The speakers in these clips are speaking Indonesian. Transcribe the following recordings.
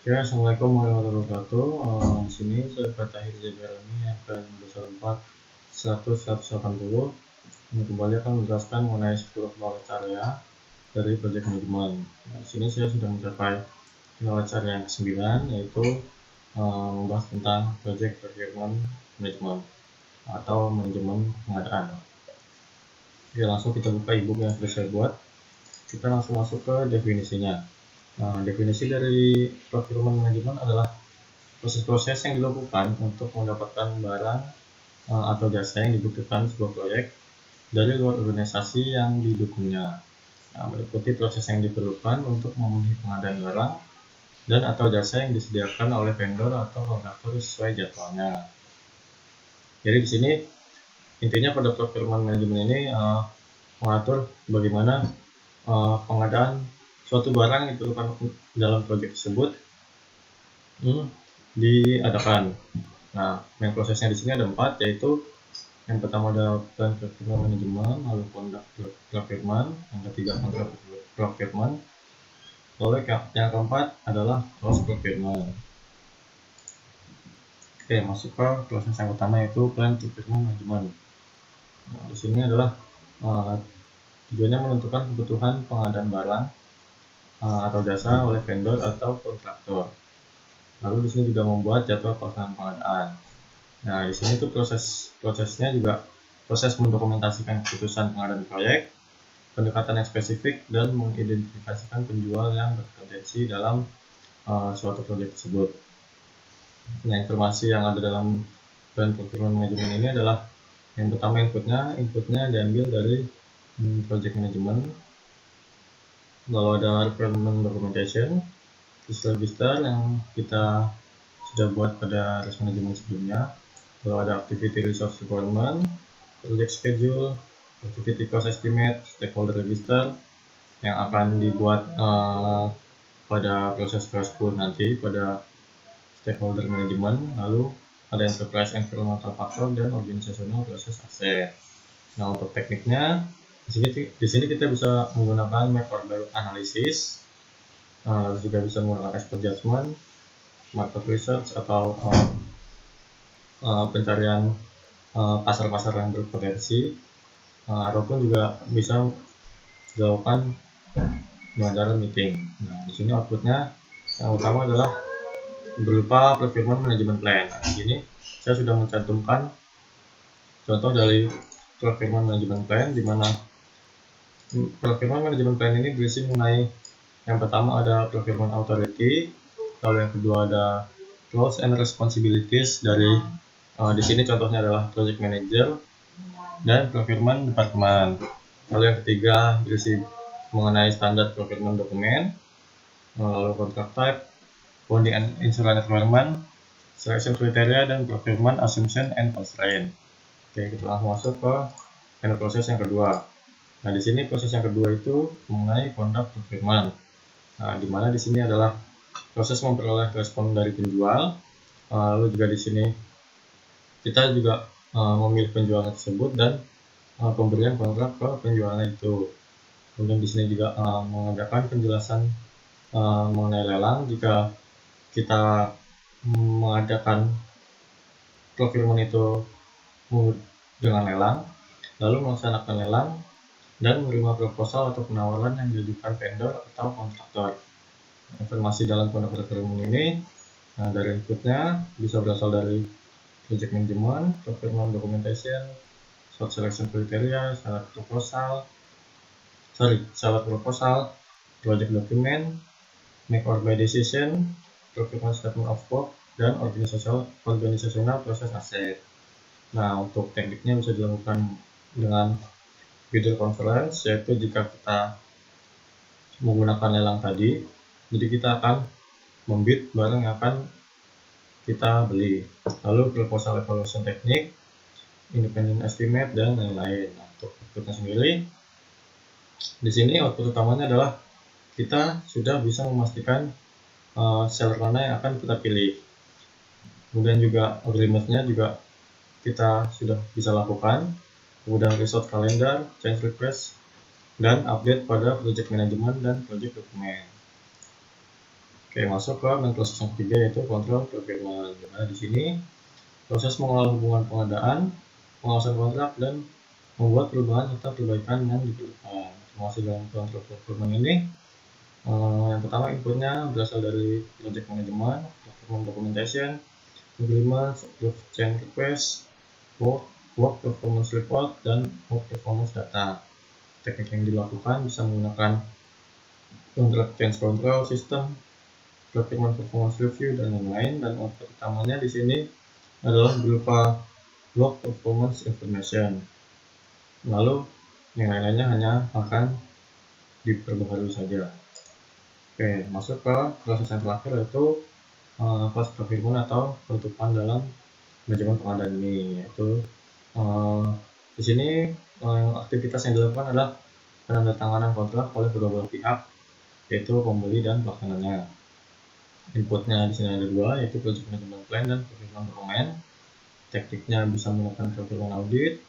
Ya, Assalamualaikum warahmatullahi wabarakatuh. Di sini saya Fatahir Jabarani akan berusaha 4 180. Ini kembali akan menjelaskan mengenai 10 knowledge area dari project management. Nah, di sini saya sudah mencapai knowledge area yang ke-9, yaitu membahas tentang project procurement management atau manajemen pengadaan. Oke, langsung kita buka ebook yang sudah saya buat. Kita langsung masuk ke definisinya. Nah, definisi dari procurement management adalah proses-proses yang dilakukan untuk mendapatkan barang atau jasa yang dibutuhkan sebuah proyek dari luar organisasi yang didukungnya. Nah, meliputi proses yang diperlukan untuk memenuhi pengadaan barang dan atau jasa yang disediakan oleh vendor atau kontraktor sesuai jadwalnya. Jadi di sini intinya pada procurement management ini mengatur bagaimana pengadaan suatu barang yang diperlukan dalam proyek tersebut diadakan. Nah, main prosesnya di sini ada 4, yaitu yang pertama ada plan procurement management, lalu conduct procurement, yang ketiga contract procurement, lalu yang keempat adalah cost procurement. Oke, masuk ke proses yang utama yaitu plan procurement management. Nah, di sini adalah tujuannya menentukan kebutuhan pengadaan barang atau jasa oleh vendor atau kontraktor. Lalu di sini juga membuat jadwal pelaksanaan pengadaan. Nah, di sini tuh prosesnya juga proses mendokumentasikan keputusan pengadaan proyek, pendekatan yang spesifik, dan mengidentifikasikan penjual yang berpotensi dalam suatu proyek tersebut. Nah, informasi yang ada dalam plan procurement management ini adalah yang pertama inputnya diambil dari project management, lalu ada requirement documentation, register yang kita sudah buat pada risk management sebelumnya, lalu ada activity resource requirement, project schedule, activity cost estimate, stakeholder register yang akan dibuat pada proses tersebut nanti pada stakeholder management, lalu ada enterprise environmental factor dan organizational process asset. Nah, untuk tekniknya di sini kita bisa menggunakan make or buy analysis, juga bisa menggunakan expert judgment, market research atau pencarian pasar-pasar yang berpotensi, ataupun juga bisa dilakukan dengan cara meeting. Nah, di sini outputnya yang utama adalah berupa procurement management plan. Nah, di sini saya sudah mencantumkan contoh dari procurement management plan, di mana procurement management plan ini berisi mengenai yang pertama ada procurement authority, lalu yang kedua ada roles and responsibilities dari di sini contohnya adalah project manager dan procurement department. Lalu yang ketiga berisi mengenai standar procurement dokumen, lalu contract type, bonding and insurance requirement, selection criteria, dan procurement assumption and constraint. Oke, kita langsung masuk ke proses yang kedua. Nah, di sini proses yang kedua itu mengenai conduct procurement. Nah, di mana di sini adalah proses memperoleh respon dari penjual. Lalu juga di sini kita juga memilih penjual tersebut dan pemberian kontrak ke penjualnya itu. Kemudian di sini juga mengadakan penjelasan mengenai lelang jika kita mengadakan procurement itu dengan lelang, lalu melaksanakan lelang dan menerima proposal atau penawaran yang diajukan vendor atau kontraktor. Informasi dalam produk procurement ini dari inputnya bisa berasal dari project management, procurement documentation, short selection criteria, syarat proposal, project document, make or buy decision, procurement statement of work, dan organizational process asset. Nah, untuk tekniknya bisa dilakukan dengan video conference, yaitu jika kita menggunakan lelang tadi, jadi kita akan membid barang yang akan kita beli. Lalu proposal evaluation teknik, independent estimate, dan lain-lain. Nah, untuk outputnya sendiri, di sini output utamanya adalah kita sudah bisa memastikan seller mana yang akan kita pilih. Kemudian juga agreement-nya juga kita sudah bisa lakukan. Kemudian resource calendar, change request, dan update pada project management dan project dokumen. Oke, masuk ke main proses yang ketiga, yaitu kontrol perfirman. Dimana di sini proses mengolah hubungan pengadaan, pengawasan kontrak, dan membuat perubahan serta perbaikan yang diperlukan. Termasuk dalam kontrol perfirman ini, yang pertama inputnya berasal dari project management, performance documentation, agreement, change request, work performance report, dan work performance data. Teknik yang dilakukan bisa menggunakan contract change control system, document performance review, dan lain-lain. Dan output utamanya di sini adalah berupa log performance information. Lalu yang lain-lainnya hanya akan diperbaharui saja. Oke, masuk ke proses yang terakhir, yaitu fase perfirman atau penutupan dalam manajemen pengadaan ini, yaitu di sini aktivitas yang dilakukan adalah penandatanganan kontrak oleh kedua belah pihak, yaitu pembeli dan pelaksananya. Inputnya di sini ada dua, yaitu project management plan dan perfirman dokumen. Tekniknya bisa menggunakan perfirman audit,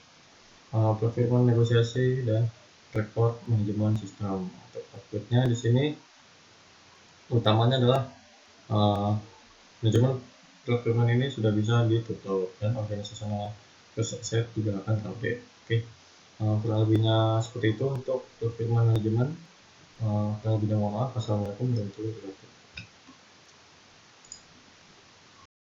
perfirman negosiasi, dan record management system. Untuk outputnya di sini utamanya adalah manajemen perfirman ini sudah bisa ditutup dan organisasional set juga akan terupdate. Oke, kurang lebihnya seperti itu untuk perfirman manajemen. Kurang lebihnya mohon maaf. Assalamualaikum warahmatullahi wabarakatuh.